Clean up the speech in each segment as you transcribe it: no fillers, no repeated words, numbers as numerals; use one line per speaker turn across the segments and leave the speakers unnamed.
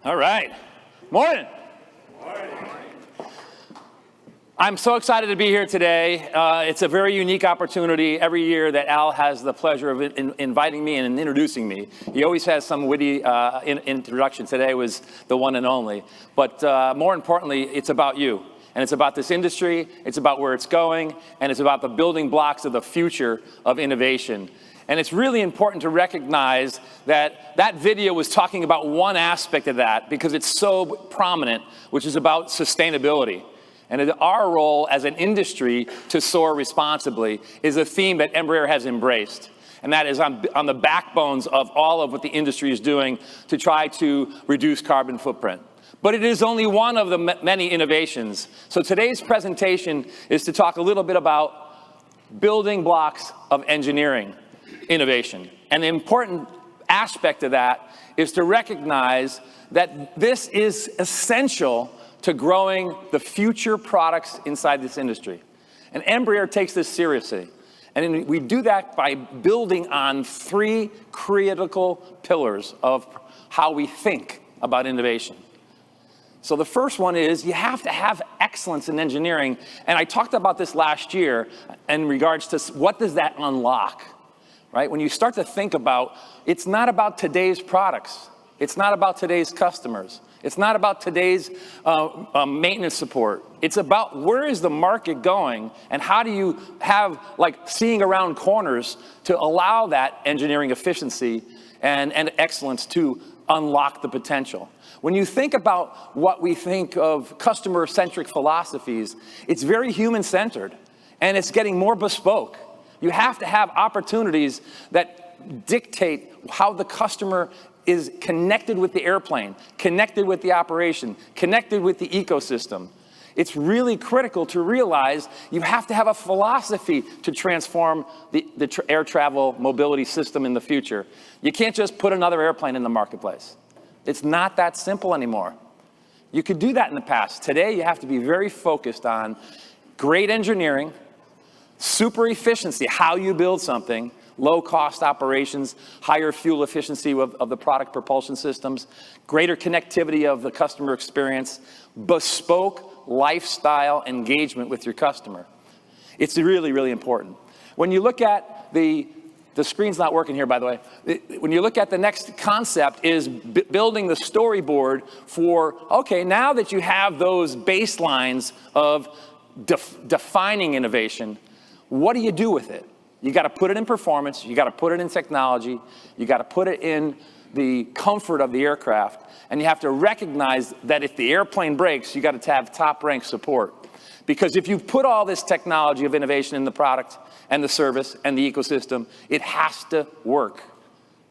All right. Morning. I'm so excited to be here today. It's a very unique opportunity every year that Al has the pleasure of inviting me and introducing me. He always has some witty introduction. Today was the one and only. But more importantly, it's about you. And it's about this industry, it's about where it's going, and it's about the building blocks of the future of innovation. And it's really important to recognize that that video was talking about one aspect of that because it's so prominent, which is about sustainability. And our role as an industry to soar responsibly is a theme that Embraer has embraced. And that is on the backbones of all of what the industry is doing to try to reduce carbon footprint. But it is only one of the many innovations. So today's presentation is to talk a little bit about building blocks of engineering innovation. And the important aspect of that is to recognize that this is essential to growing the future products inside this industry. And Embraer takes this seriously. And we do that by building on three critical pillars of how we think about innovation. So the first one is you have to have excellence in engineering. And I talked about this last year in regards to what does that unlock, right? When you start to think about, it's not about today's products. It's not about today's customers. It's not about today's maintenance support. It's about where is the market going and how do you have like seeing around corners to allow that engineering efficiency and excellence to unlock the potential. When you think about what we think of customer-centric philosophies, it's very human-centered, and it's getting more bespoke. You have to have opportunities that dictate how the customer is connected with the airplane, connected with the operation, connected with the ecosystem. It's really critical to realize you have to have a philosophy to transform the air travel mobility system in the future. You can't just put another airplane in the marketplace. It's not that simple anymore. You could do that in the past. Today, you have to be very focused on great engineering, super efficiency, how you build something, low-cost operations, higher fuel efficiency of the product propulsion systems, greater connectivity of the customer experience, bespoke lifestyle engagement with your customer. It's really, really important. When you look at the screen's not working here, by the way. When you look at the next concept is building the storyboard for, okay, now that you have those baselines of defining innovation, what do you do with it? You got to put it in performance, you got to put it in technology, you got to put it in the comfort of the aircraft, and you have to recognize that if the airplane breaks, you got to have top-rank support. Because if you put all this technology of innovation in the product and the service and the ecosystem, it has to work,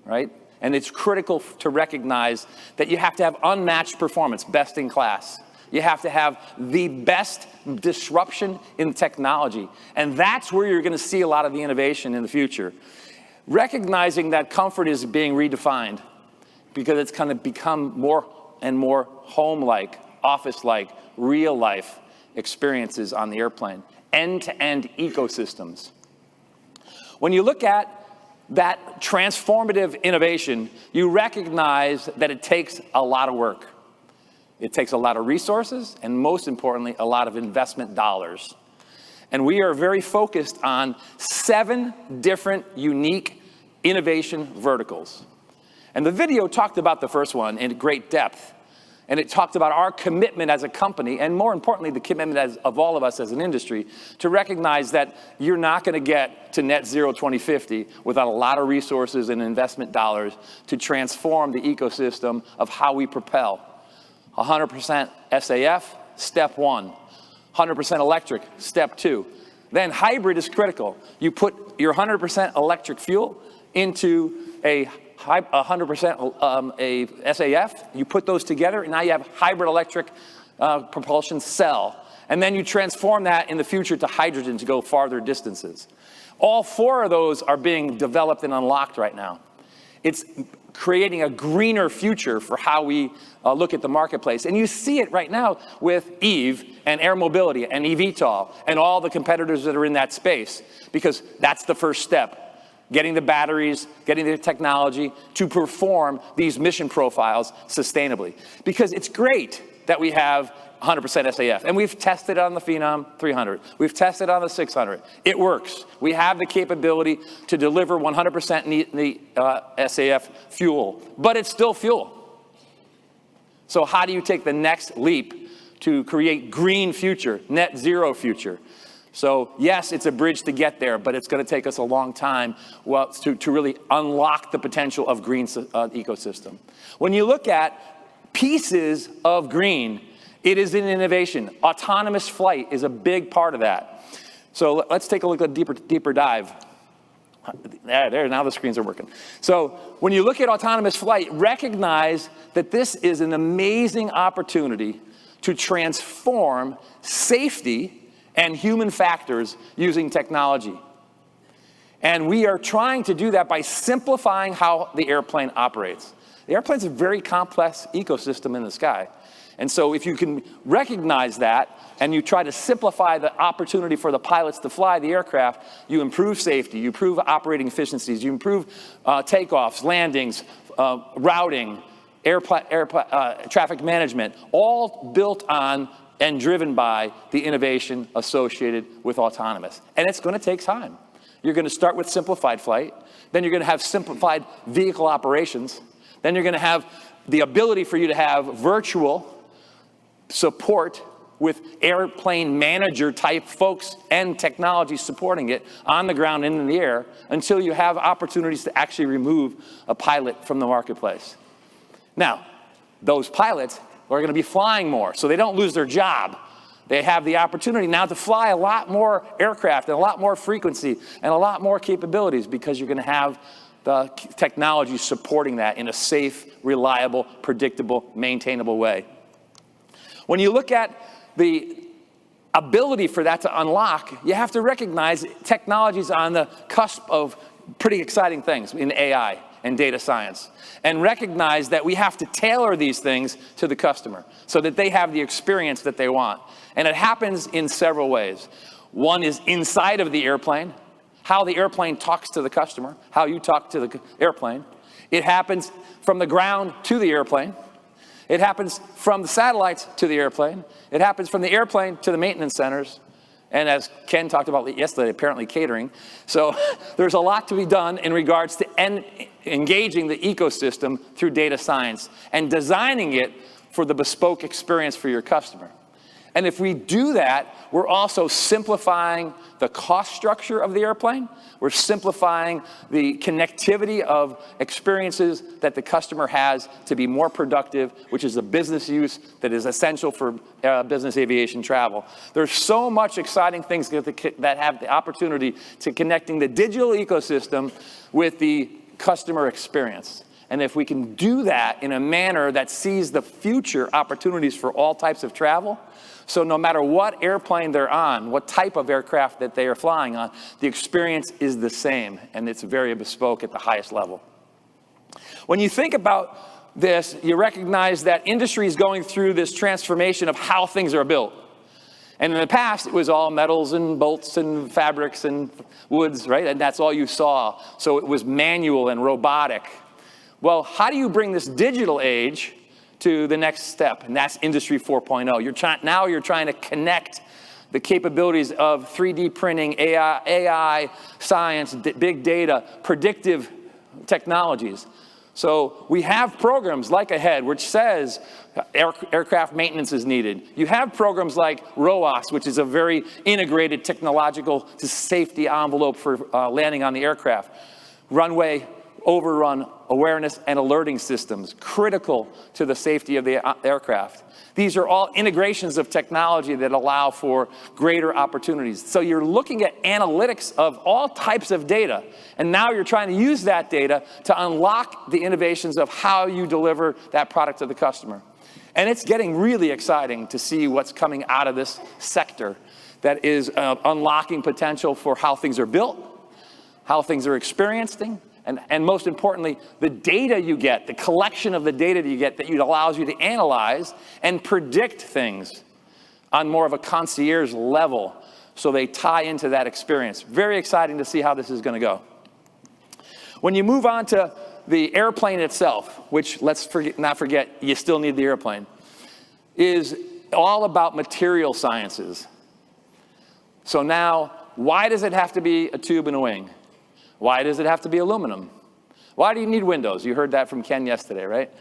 right? And it's critical to recognize that you have to have unmatched performance, best in class. You have to have the best disruption in technology. And that's where you're going to see a lot of the innovation in the future. Recognizing that comfort is being redefined because it's going to become more and more home-like, office-like, real-life experiences on the airplane. End-to-end ecosystems. When you look at that transformative innovation, you recognize that it takes a lot of work. It takes a lot of resources, and most importantly, a lot of investment dollars. And we are very focused on 7 different unique innovation verticals. And the video talked about the first one in great depth. And it talked about our commitment as a company, and more importantly, the commitment of all of us as an industry, to recognize that you're not going to get to net zero 2050 without a lot of resources and investment dollars to transform the ecosystem of how we propel. 100% SAF, step 1. 100% electric, step 2. Then hybrid is critical. You put your 100% electric fuel into a 100% a SAF, you put those together, and now you have hybrid electric propulsion cell. And then you transform that in the future to hydrogen to go farther distances. All 4 of those are being developed and unlocked right now. It's creating a greener future for how we look at the marketplace. And you see it right now with Eve and air mobility and eVTOL and all the competitors that are in that space, because that's the first step. getting the batteries, getting the technology to perform these mission profiles sustainably. Because it's great that we have 100% SAF. And we've tested it on the Phenom 300. We've tested it on the 600. It works. We have the capability to deliver 100% SAF fuel, but it's still fuel. So how do you take the next leap to create green future, net zero future? So yes, it's a bridge to get there, but it's going to take us a long time to really unlock the potential of green ecosystem. When you look at pieces of green, it is an innovation. Autonomous flight is a big part of that. So let's take a look at a deeper dive. There, now the screens are working. So when you look at autonomous flight, recognize that this is an amazing opportunity to transform safety and human factors using technology. And we are trying to do that by simplifying how the airplane operates. The airplane's a very complex ecosystem in the sky. And so if you can recognize that and you try to simplify the opportunity for the pilots to fly the aircraft, you improve safety, you improve operating efficiencies, you improve takeoffs, landings, routing, traffic management, all built on and driven by the innovation associated with autonomous. And it's going to take time. You're going to start with simplified flight, then you're going to have simplified vehicle operations, then you're going to have the ability for you to have virtual support with airplane manager type folks and technology supporting it on the ground and in the air until you have opportunities to actually remove a pilot from the marketplace. Now, those pilots are going to be flying more, so they don't lose their job. They have the opportunity now to fly a lot more aircraft and a lot more frequency and a lot more capabilities because you're going to have the technology supporting that in a safe, reliable, predictable, maintainable way. When you look at the ability for that to unlock, you have to recognize technology's on the cusp of pretty exciting things in AI and data science, and recognize that we have to tailor these things to the customer so that they have the experience that they want. And it happens in several ways. One is inside of the airplane, how the airplane talks to the customer, how you talk to the airplane. It happens from the ground to the airplane. It happens from the satellites to the airplane. It happens from the airplane to the maintenance centers. And as Ken talked about yesterday, apparently catering. So there's a lot to be done in regards to engaging the ecosystem through data science and designing it for the bespoke experience for your customer. And if we do that, we're also simplifying the cost structure of the airplane. We're simplifying the connectivity of experiences that the customer has to be more productive, which is a business use that is essential for business aviation travel. There's so much exciting things that have the opportunity to connecting the digital ecosystem with the customer experience. And if we can do that in a manner that sees the future opportunities for all types of travel, so no matter what airplane they're on, what type of aircraft that they are flying on, the experience is the same, and it's very bespoke at the highest level. When you think about this, you recognize that industry is going through this transformation of how things are built. And in the past, it was all metals and bolts and fabrics and woods, right? And that's all you saw. So it was manual and robotic. Well, how do you bring this digital age to the next step? And that's Industry 4.0. Now you're trying to connect the capabilities of 3D printing, AI science, big data, predictive technologies. So we have programs like AHEAD, which says aircraft maintenance is needed. You have programs like ROAS, which is a very integrated technological safety envelope for landing on the aircraft. Runway overrun awareness and alerting systems, critical to the safety of the aircraft. These are all integrations of technology that allow for greater opportunities. So you're looking at analytics of all types of data, and now you're trying to use that data to unlock the innovations of how you deliver that product to the customer. And it's getting really exciting to see what's coming out of this sector that is unlocking potential for how things are built, how things are experiencing, and most importantly, the data you get, the collection of the data that you get that allows you to analyze and predict things on more of a concierge level so they tie into that experience. Very exciting to see how this is going to go. When you move on to the airplane itself, which not forget, you still need the airplane, is all about material sciences. So now, why does it have to be a tube and a wing? Why does it have to be aluminum? Why do you need windows? You heard that from Ken yesterday, right?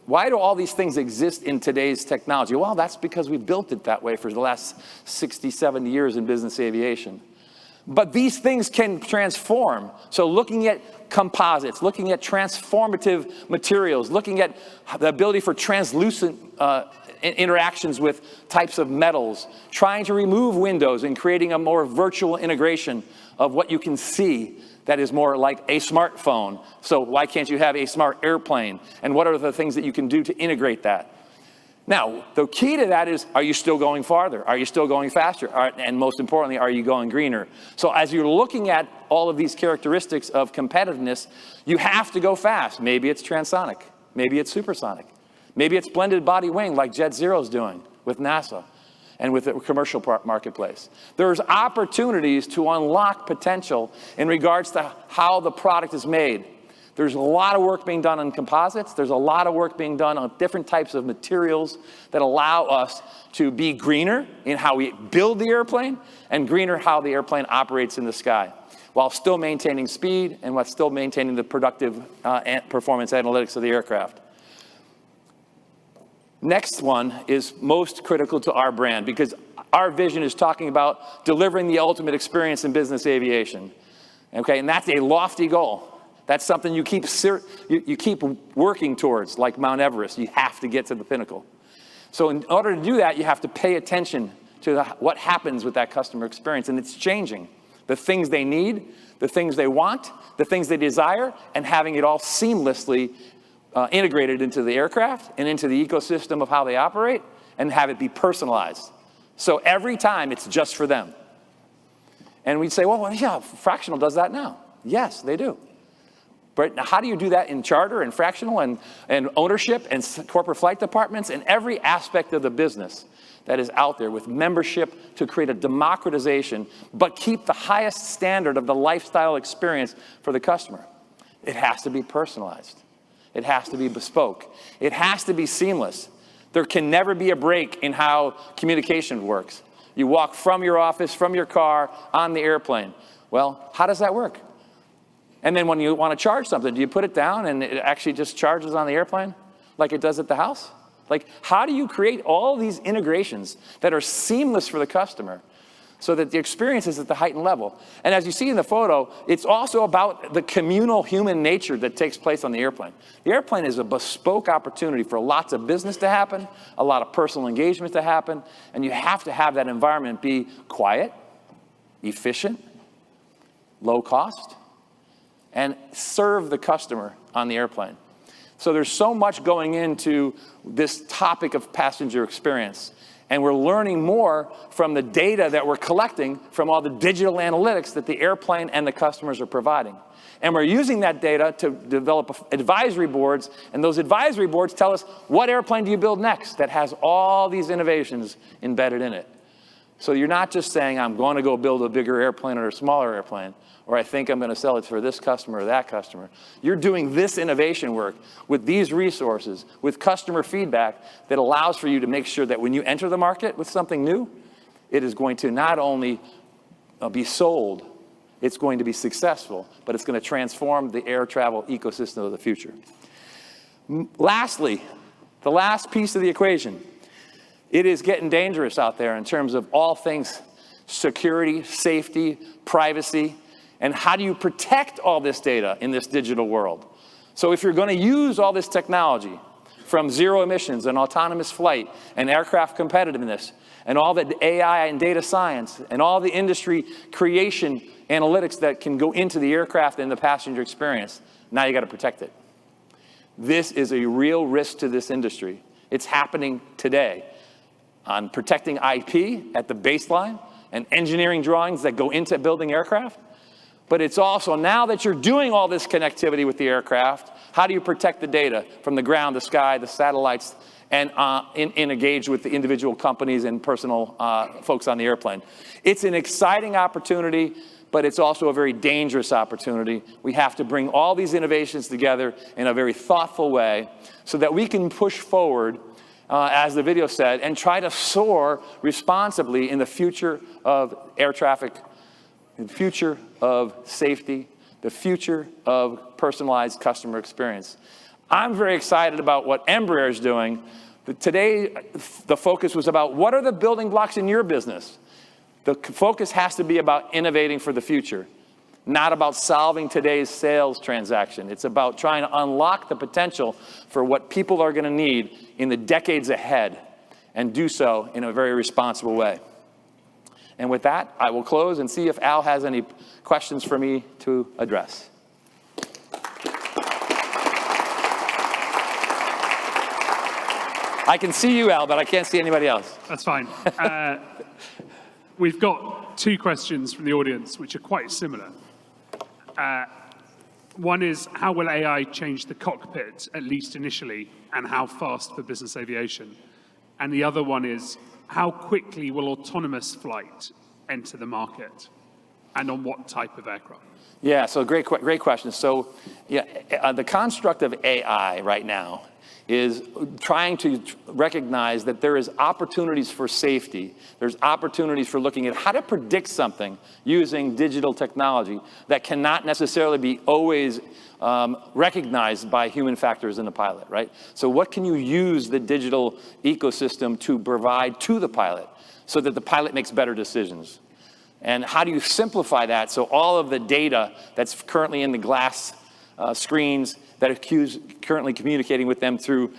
Why do all these things exist in today's technology? Well, that's because we built it that way for the last 60, 70 years in business aviation. But these things can transform. So looking at composites, looking at transformative materials, looking at the ability for translucent interactions with types of metals, trying to remove windows and creating a more virtual integration of what you can see that is more like a smartphone. So why can't you have a smart airplane? And what are the things that you can do to integrate that? Now, the key to that is, are you still going farther? Are you still going faster? And most importantly, are you going greener? So as you're looking at all of these characteristics of competitiveness, you have to go fast. Maybe it's transonic. Maybe it's supersonic. Maybe it's blended body wing like Jet Zero's doing with NASA and with the commercial marketplace. There's opportunities to unlock potential in regards to how the product is made. There's a lot of work being done on composites. There's a lot of work being done on different types of materials that allow us to be greener in how we build the airplane and greener how the airplane operates in the sky, while still maintaining speed and while still maintaining the productive performance analytics of the aircraft. Next one is most critical to our brand, because our vision is talking about delivering the ultimate experience in business aviation. Okay, and that's a lofty goal. That's something you keep working towards, like Mount Everest. You have to get to the pinnacle. So in order to do that, you have to pay attention to what happens with that customer experience, and it's changing. The things they need, the things they want, the things they desire, and having it all seamlessly integrated into the aircraft and into the ecosystem of how they operate, and have it be personalized. So every time it's just for them. And we'd say, well, yeah, fractional does that now. Yes, they do. But how do you do that in charter and fractional and ownership and corporate flight departments and every aspect of the business that is out there with membership to create a democratization, but keep the highest standard of the lifestyle experience for the customer? It has to be personalized. It has to be bespoke. It has to be seamless. There can never be a break in how communication works. You walk from your office, from your car, on the airplane. Well, how does that work? And then when you want to charge something, do you put it down and it actually just charges on the airplane like it does at the house? Like, how do you create all these integrations that are seamless for the customer so that the experience is at the heightened level? And as you see in the photo, it's also about the communal human nature that takes place on the airplane. The airplane is a bespoke opportunity for lots of business to happen, a lot of personal engagement to happen, and you have to have that environment be quiet, efficient, low cost, and serve the customer on the airplane. So there's so much going into this topic of passenger experience. And we're learning more from the data that we're collecting from all the digital analytics that the airplane and the customers are providing. And we're using that data to develop advisory boards, and those advisory boards tell us, what airplane do you build next that has all these innovations embedded in it? So you're not just saying, I'm going to go build a bigger airplane or a smaller airplane, or I think I'm going to sell it for this customer or that customer. You're doing this innovation work with these resources, with customer feedback that allows for you to make sure that when you enter the market with something new, it is going to not only be sold, it's going to be successful, but it's going to transform the air travel ecosystem of the future. Lastly, the last piece of the equation. It is getting dangerous out there in terms of all things security, safety, privacy, and how do you protect all this data in this digital world? So if you're going to use all this technology from zero emissions and autonomous flight and aircraft competitiveness and all the AI and data science and all the industry creation analytics that can go into the aircraft and the passenger experience, now you got to protect it. This is a real risk to this industry. It's happening today on protecting IP at the baseline and engineering drawings that go into building aircraft. But it's also, now that you're doing all this connectivity with the aircraft, how do you protect the data from the ground, the sky, the satellites, and engage with the individual companies and personal folks on the airplane? It's an exciting opportunity, but it's also a very dangerous opportunity. We have to bring all these innovations together in a very thoughtful way so that we can push forward, as the video said, and try to soar responsibly in the future of air traffic, the future of safety, the future of personalized customer experience. I'm very excited about what Embraer is doing. Today, the focus was about what are the building blocks in your business? The focus has to be about innovating for the future, not about solving today's sales transaction. It's about trying to unlock the potential for what people are going to need in the decades ahead, and do so in a very responsible way. And with that, I will close and see if Al has any questions for me to address. I can see you, Al, but I can't see anybody else.
That's fine. We've got two questions from the audience, which are quite similar. One is, how will AI change the cockpit, at least initially, and how fast for business aviation? And the other one is, how quickly will autonomous flight enter the market, and on what type of aircraft?
Yeah, so great question. So yeah, the construct of AI right now is trying to recognize that there is opportunities for safety. There's opportunities for looking at how to predict something using digital technology that cannot necessarily be always recognized by human factors in the pilot, right? So what can you use the digital ecosystem to provide to the pilot so that the pilot makes better decisions? And how do you simplify that so all of the data that's currently in the glass screens that are currently communicating with them through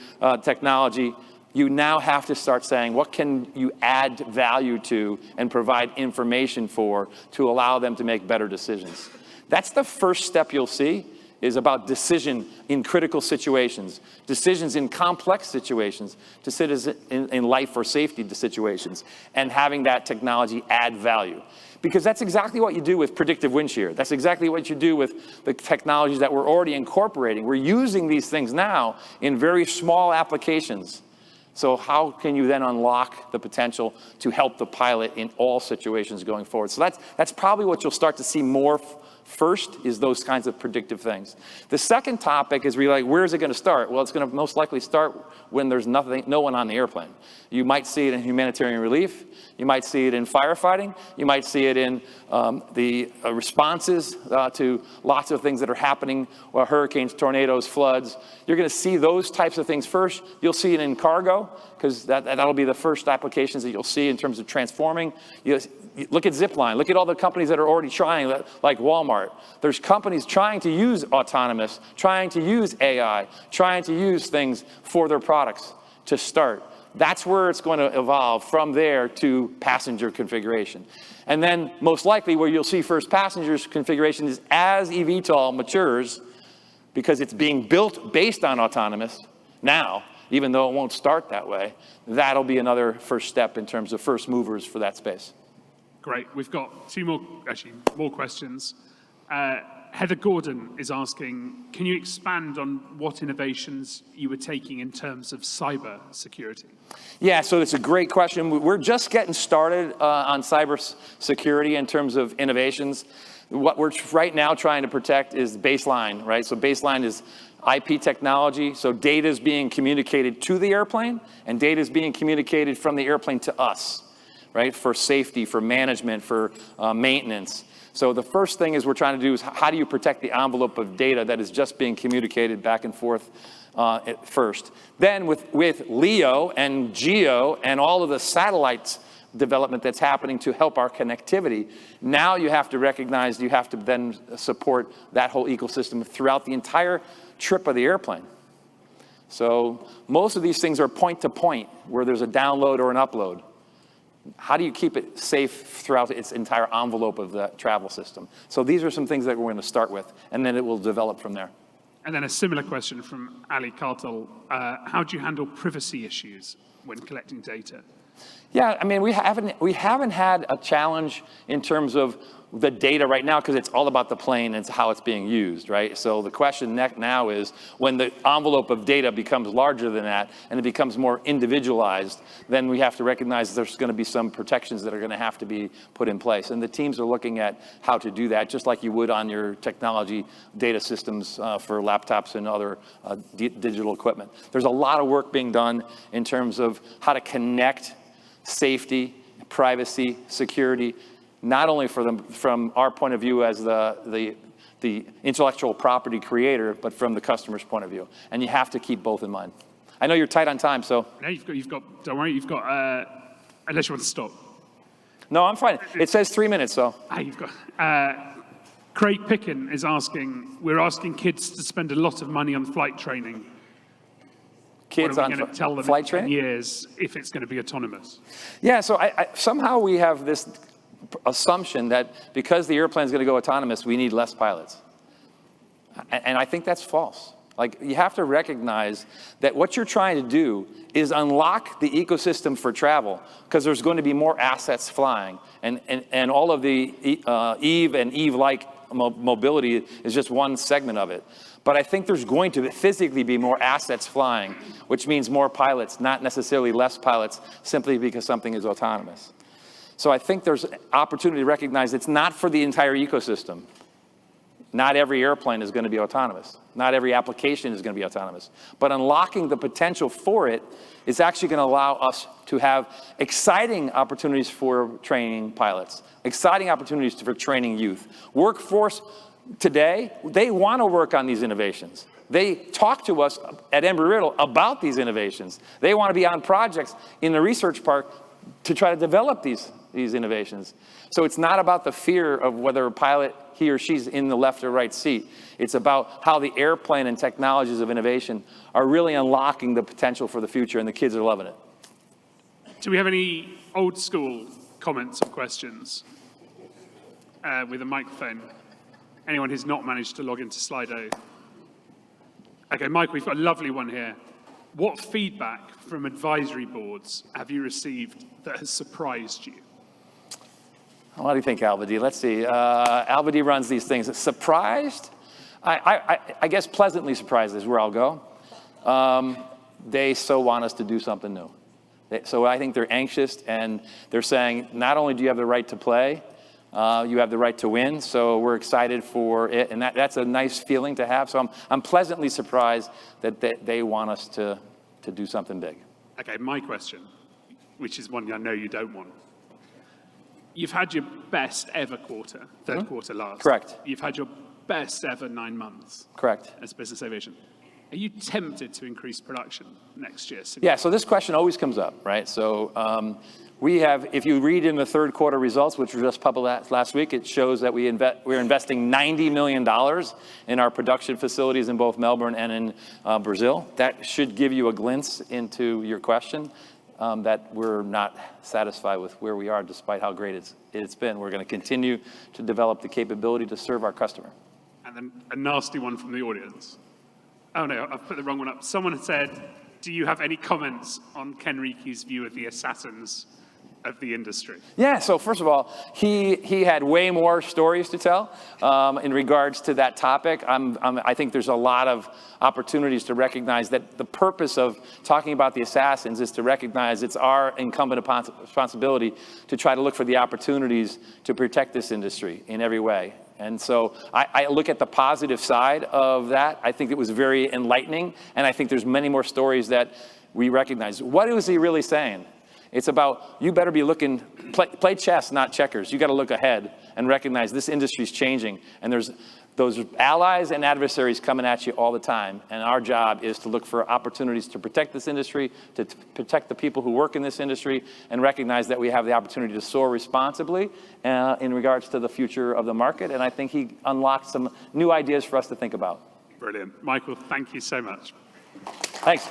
technology, you now have to start saying, what can you add value to and provide information for to allow them to make better decisions? That's the first step you'll see, is about decision in critical situations, decisions in complex situations, decisions in life or safety situations, and having that technology add value. Because that's exactly what you do with predictive wind shear. That's exactly what you do with the technologies that we're already incorporating. We're using these things now in very small applications. So how can you then unlock the potential to help the pilot in all situations going forward? So that's probably what you'll start to see more first, is those kinds of predictive things. The second topic is really like, where is it going to start? Well, it's going to most likely start when there's no one on the airplane. You might see it in humanitarian relief. You might see it in firefighting. You might see it in the responses to lots of things that are happening, hurricanes, tornadoes, floods. You're going to see those types of things first. You'll see it in cargo, because that'll be the first applications that you'll see in terms of transforming. Look at Zipline. Look at all the companies that are already trying, like Walmart. There's companies trying to use autonomous, trying to use AI, trying to use things for their products to start. That's where it's going to evolve from there to passenger configuration. And then most likely where you'll see first passengers configuration is as eVTOL matures, because it's being built based on autonomous now, even though it won't start that way. That'll be another first step in terms of first movers for that space.
Great. We've got two more questions. Heather Gordon is asking, can you expand on what innovations you were taking in terms of cyber security?
Yeah, so it's a great question. We're just getting started on cyber security in terms of innovations. What we're right now trying to protect is baseline, right? So baseline is IP technology. So data is being communicated to the airplane, and data is being communicated from the airplane to us, right? For safety, for management, for maintenance. So the first thing is we're trying to do is, how do you protect the envelope of data that is just being communicated back and forth at first? Then with LEO and GEO and all of the satellites development that's happening to help our connectivity, now you have to recognize you have to then support that whole ecosystem throughout the entire trip of the airplane. So most of these things are point to point, where there's a download or an upload. How do you keep it safe throughout its entire envelope of the travel system? So these are some things that we're going to start with, and then it will develop from there.
And then a similar question from Ali Kartal. How do you handle privacy issues when collecting data?
Yeah, I mean, we haven't had a challenge in terms of the data right now, because it's all about the plane and it's how it's being used, right? So the question now is, when the envelope of data becomes larger than that and it becomes more individualized, then we have to recognize there's going to be some protections that are going to have to be put in place. And the teams are looking at how to do that, just like you would on your technology data systems for laptops and other digital equipment. There's a lot of work being done in terms of how to connect safety, privacy, security, not only from our point of view as the intellectual property creator, but from the customer's point of view. And you have to keep both in mind. I know you're tight on time, so.
No, don't worry, unless you want to stop.
No, I'm fine. It says 3 minutes, so.
You've got, Craig Picken is asking, we're asking kids to spend a lot of money on flight training.
Kids
what are we
on
going to tell them
flight
in 10
training?
years if it's going to be autonomous?
Yeah, so somehow we have this assumption that because the airplane is going to go autonomous, we need less pilots. And I think that's false. Like, you have to recognize that what you're trying to do is unlock the ecosystem for travel, because there's going to be more assets flying. And all of the Eve and Eve-like mobility is just one segment of it. But I think there's going to physically be more assets flying, which means more pilots, not necessarily less pilots, simply because something is autonomous. So I think there's opportunity to recognize it's not for the entire ecosystem. Not every airplane is going to be autonomous. Not every application is going to be autonomous. But unlocking the potential for it is actually going to allow us to have exciting opportunities for training pilots, exciting opportunities for training youth. Workforce today, they want to work on these innovations. They talk to us at Embry-Riddle about these innovations. They want to be on projects in the research park to try to develop these innovations. So it's not about the fear of whether a pilot, he or she's in the left or right seat. It's about how the airplane and technologies of innovation are really unlocking the potential for the future, and the kids are loving it.
Do we have any old school comments or questions with a microphone? Anyone who's not managed to log into Slido? Okay, Mike, we've got a lovely one here. What feedback from advisory boards have you received that has surprised you?
What do you think, Alvady? Let's see. Alvady runs these things. Surprised? I guess pleasantly surprised is where I'll go. They so want us to do something new. So I think they're anxious, and they're saying, not only do you have the right to play, you have the right to win, so we're excited for it, and that's a nice feeling to have. So I'm pleasantly surprised that they want us to do something big.
Okay, my question, which is one I know you don't want. You've had your best ever quarter, third quarter last.
Correct.
You've had your best ever 9 months.
Correct.
As business aviation. Are you tempted to increase production next year?
Yeah, so this question always comes up, right? So we have, if you read in the third quarter results, which were just published last week, it shows that we're investing $90 million in our production facilities in both Melbourne and in Brazil. That should give you a glimpse into your question. That we're not satisfied with where we are, despite how great it's been. We're going to continue to develop the capability to serve our customer.
And then a nasty one from the audience. Oh no, I've put the wrong one up. Someone had said, do you have any comments on Ken Riki's view of the assassins of the industry?
Yeah, so first of all, he had way more stories to tell in regards to that topic. I think there's a lot of opportunities to recognize that the purpose of talking about the assassins is to recognize it's our incumbent responsibility to try to look for the opportunities to protect this industry in every way. And so I look at the positive side of that. I think it was very enlightening, and I think there's many more stories that we recognize. What was he really saying? It's about, you better be looking, play chess, not checkers. You got to look ahead and recognize this industry's changing, and there's those allies and adversaries coming at you all the time. And our job is to look for opportunities to protect this industry, to protect the people who work in this industry, and recognize that we have the opportunity to soar responsibly in regards to the future of the market. And I think he unlocked some new ideas for us to think about.
Brilliant. Michael, thank you so much.
Thanks.